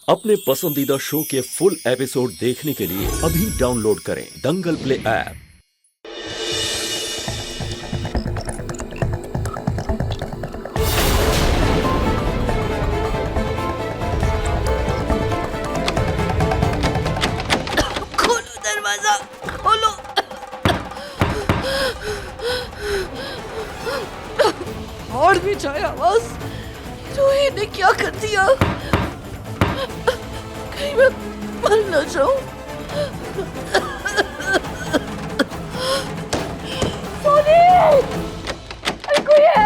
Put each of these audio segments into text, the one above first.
अपने पसंदीदा शो के फुल एपिसोड देखने के लिए अभी डाउनलोड करें दंगल प्ले ऐप। खोलो दरवाजा, खोलो। और भी जाए आवाज। रोही ने क्या कर दिया? कहीं मैं मर न जाऊं। सोनी! अरे कोई है?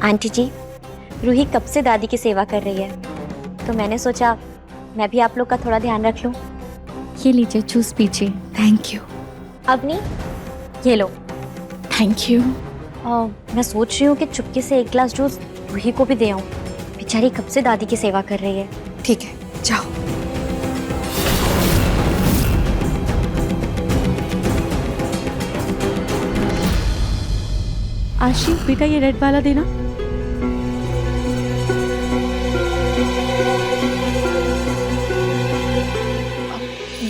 आंटी जी, रूही कब से दादी की सेवा कर रही है, तो मैंने सोचा मैं भी आप लोग का थोड़ा ध्यान रख लूं। ये लीजिए, जूस पीजिए। Thank you. अवनी, ये लो। Thank you. मैं सोच रही हूँ कि चुपके से एक गिलास जूस रूही को भी दे आऊं। बेचारी कब से दादी की सेवा कर रही है। ठीक है, जाओ। आशी, बेटा ये रेड वाला देना।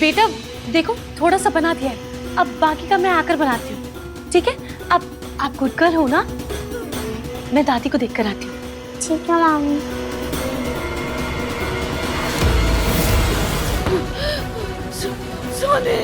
बेटा देखो, थोड़ा सा बना दिया है, अब बाकी का मैं आकर बनाती हूँ। ठीक है, अब आप गुड गर्ल हो ना? मैं दादी को देख कर आती हूँ। ठीक है मामी। सोनी!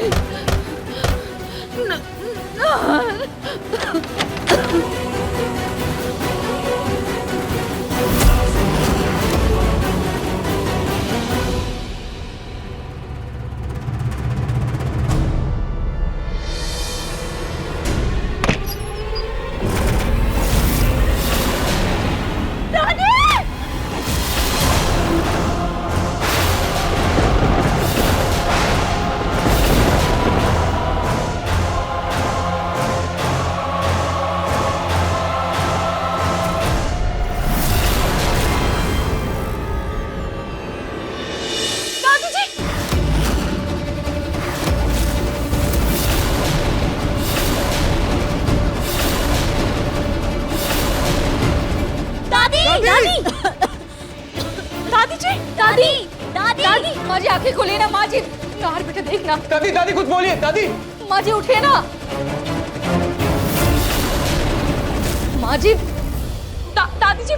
दादी, माँ जी आंखें खोले ना। माँ जी, यार बेटा देखना। दादी, दादी कुछ बोलिए। दादी, माँ जी उठे ना। माँ जी, दादी जी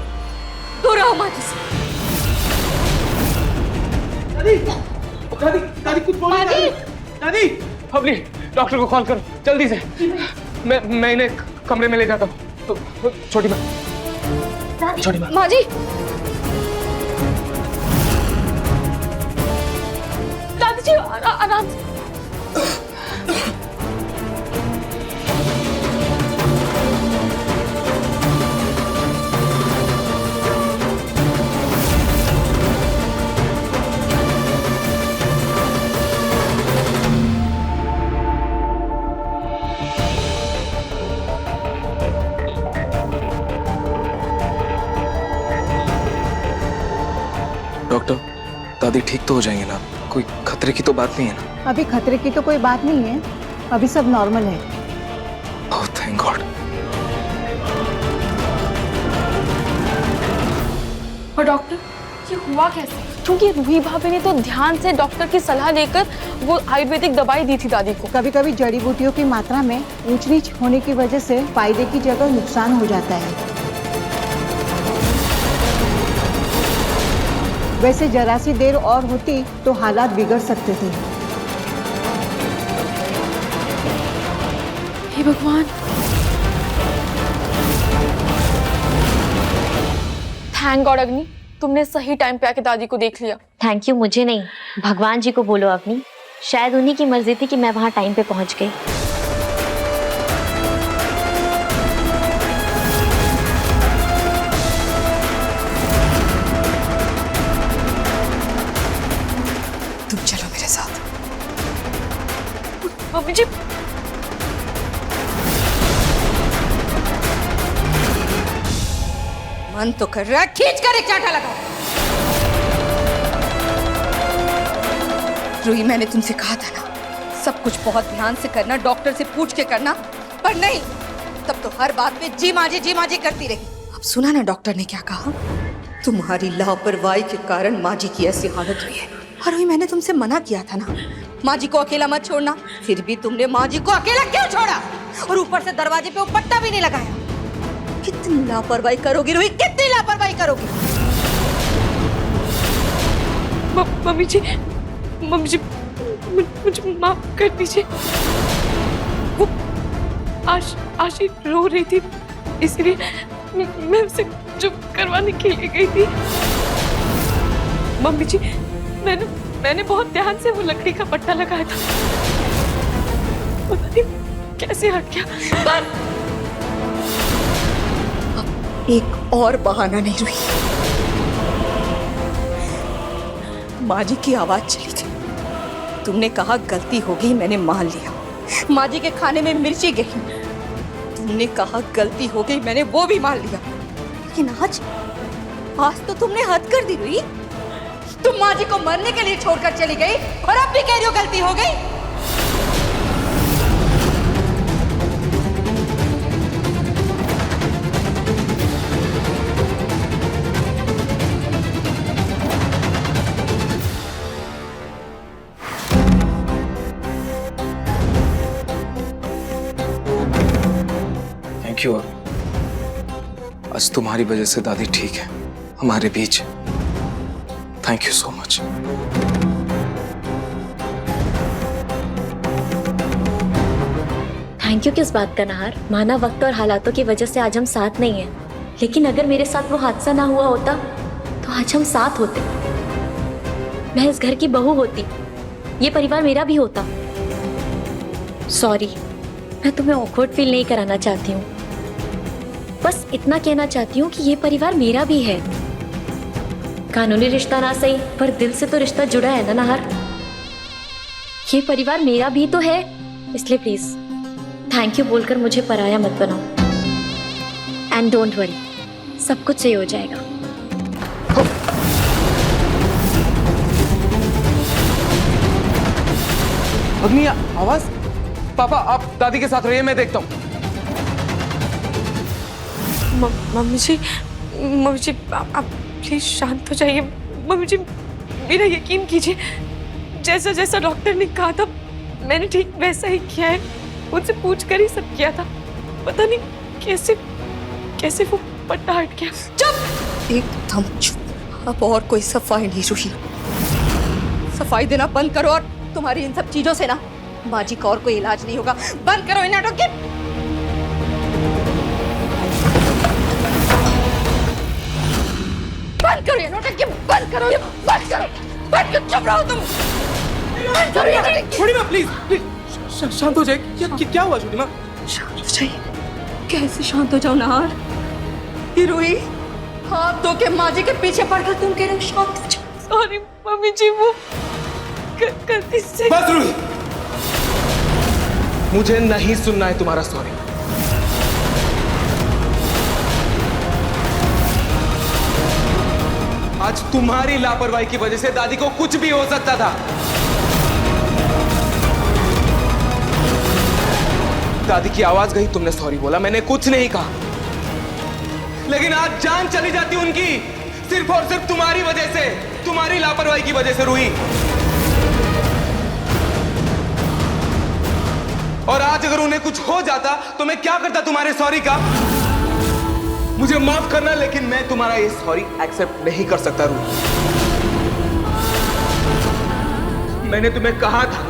दूर रहो माँ जी से। दादी, दादी, दादी कुछ बोलिए। दादी, दादी, अबली डॉक्टर को कॉल करो जल्दी से। मैं इन्हें कमरे में ले जाता हूँ। तो छोटी माँ, छोटी माँ। माँ जी, दादी जी आराम से। डॉक्टर, दादी ठीक तो हो जाएंगे ना? कोई खतरे की तो बात नहीं है ना? अभी खतरे की तो कोई बात नहीं है, अभी सब नॉर्मल है। Oh thank God. और डॉक्टर, ये हुआ कैसे? क्योंकि रूही भाभी ने तो ध्यान से डॉक्टर की सलाह लेकर वो आयुर्वेदिक दवाई दी थी दादी को। कभी कभी जड़ी बूटियों की मात्रा में ऊंच नीच होने की वजह से फायदे की जगह नुकसान हो जाता है। वैसे जरा सी देर और होती तो हालात बिगड़ सकते थे। हे भगवान। थैंक गॉड अग्नि, तुमने सही टाइम पे आके दादी को देख लिया। थैंक यू मुझे नहीं, भगवान जी को बोलो अवनी। शायद उन्हीं की मर्जी थी कि मैं वहां टाइम पे पहुंच गई। तुम चलो मेरे साथ। मम्मी जी, मन तो कर रहा है खींच कर एक चांटा लगाओ। रूही, मैंने तुमसे कहा था ना, सब कुछ बहुत ध्यान से करना, डॉक्टर से पूछ के करना, पर नहीं, तब तो हर बात पे जी माजी करती रही। अब सुना ना डॉक्टर ने क्या कहा? तुम्हारी लापरवाही के कारण माँ जी की ऐसी हालत हुई है। और वही मैंने तुमसे मना किया था ना, माँ जी को अकेला मत छोड़ना। फिर भी तुमने माँ जी को अकेला क्यों छोड़ा? और ऊपर से दरवाजे पे वो पट्टा भी नहीं लगाया। कितनी लापरवाही करोगी रोही, कितनी लापरवाही करोगी? मम्मी जी मुझे माफ कर दीजिए। वो आशी रो रही थी, इसलिए मैं उसे चुप करवाने के लिए गई थी। मम्मी जी मैंने बहुत ध्यान से वो लकड़ी का पट्टा लगाया था, पता नहीं कैसे हट गया। पर अब एक और बहाना नहीं रुई। माँ जी की आवाज चली थी, तुमने कहा गलती हो गई, मैंने मान लिया। माँ जी के खाने में मिर्ची गई, तुमने कहा गलती हो गई, मैंने वो भी मान लिया। लेकिन आज तो तुमने हद कर दी रुई। तुम माँ जी को मरने के लिए छोड़कर चली गई और अब भी कह रही हो गलती हो गई। Thank you. आज तुम्हारी वजह से दादी ठीक है, हमारे बीच। Thank you so much. Thank you किस बात का नहार? माना वक्त और हालातों की वजह से आज हम साथ नहीं हैं, लेकिन अगर मेरे साथ वो हादसा ना हुआ होता तो आज हम साथ होते। मैं इस घर की बहू होती, ये परिवार मेरा भी होता। सॉरी, मैं तुम्हें ऑकवर्ड फील नहीं कराना चाहती हूँ, बस इतना कहना चाहती हूँ कि ये परिवार मेरा भी है। कानूनी रिश्ता ना सही, पर दिल से तो रिश्ता जुड़ा है ना नहार। ये परिवार मेरा भी तो है, इसलिए प्लीज थैंक यू बोलकर मुझे पराया मत बनाओ। एंड डोंट वरी, सब कुछ सही हो जाएगा। अग्नि, आवाज। पापा आप दादी के साथ रहिए, मैं देखता हूँ। मम्मी जी आप प्लीज शांत हो जाइए। मम्मी जी मेरा यकीन कीजिए, जैसा जैसा डॉक्टर ने कहा था मैंने ठीक वैसा ही किया है। उनसे पूछ कर ही सब किया था, पता नहीं कैसे वो पट्टा हट गया। चुप, एकदम चुप। अब और कोई सफाई नहीं रुही। सफाई देना बंद करो और तुम्हारी इन सब चीजों से ना माँ जी का और कोई इलाज नहीं होगा। बंद करो इन नाटक की। बंद करो ये नाटक की, बंद करो ये, बंद करो, चुप रहो तुम। बंद करो ये नाटक की। छोड़ी माँ, प्लीज शांत हो जाए। क्या हुआ छोटी माँ? शांत हो जाइए। कैसे शांत हो जाओ नहार? ये रोई हाथ धो के माँ जी के पीछे पड़कर तुम कह रहे हो शांत हो जाओ। सॉरी मम्मी जी, वो गलती से। बस रूही, मुझे नहीं सुनना है तुम्हारा सॉरी। आज तुम्हारी लापरवाही की वजह से दादी को कुछ भी हो सकता था। दादी की आवाज गई, तुमने सॉरी बोला, मैंने कुछ नहीं कहा। लेकिन आज जान चली जाती उनकी, सिर्फ और सिर्फ तुम्हारी वजह से, तुम्हारी लापरवाही की वजह से रूही। और आज अगर उन्हें कुछ हो जाता तो मैं क्या करता तुम्हारे सॉरी का? मुझे माफ करना, लेकिन मैं तुम्हारा ये सॉरी एक्सेप्ट नहीं कर सकता रूही। मैंने तुम्हें कहा था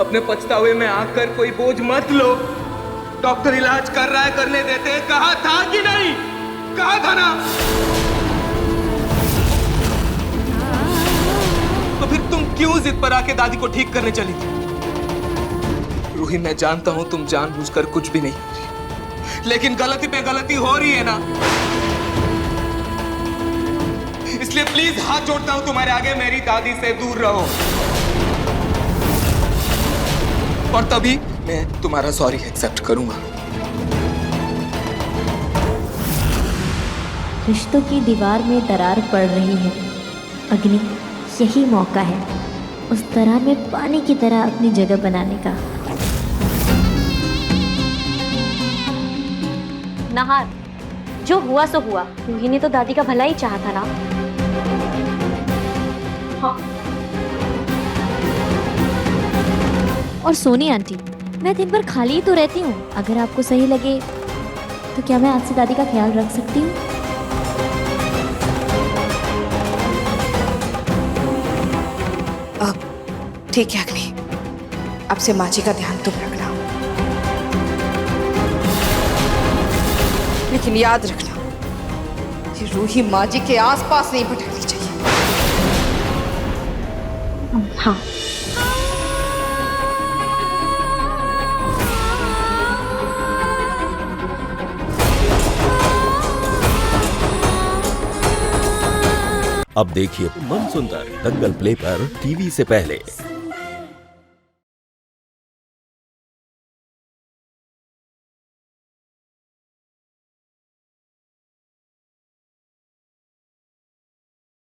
अपने पछतावे में आकर कोई बोझ मत लो। डॉक्टर इलाज कर रहा है, करने देते। कहा था कि नहीं? कहा था ना? तो फिर तुम क्यों जिद पर आके दादी को ठीक करने चली थी? रूही, मैं जानता हूं तुम जानबूझकर कुछ भी नहीं, लेकिन गलती पे गलती हो रही है ना। इसलिए प्लीज हाथ जोड़ता हूं तुम्हारे आगे, मेरी दादी से दूर रहो। और तभी मैं तुम्हारा सॉरी एक्सेप्ट करूंगा। रिश्तों की दीवार में दरार पड़ रही है। अग्नि, यही मौका है उस दरार में पानी की तरह अपनी जगह बनाने का। नहार, जो हुआ सो हुआ, रूही ने तो दादी का भला ही चाहा था ना। हाँ। और सोनी आंटी, मैं दिन भर खाली ही तो रहती हूँ, अगर आपको सही लगे तो क्या मैं आज से दादी का ख्याल रख सकती हूँ? अब ठीक है अग्नि, अब से माँ जी का ध्यान तुम रखना, लेकिन याद रखना कि रूही माँ जी के आसपास नहीं भटकनी चाहिए। हाँ। अब देखिए मन सुंदर दंगल प्ले पर टीवी से पहले।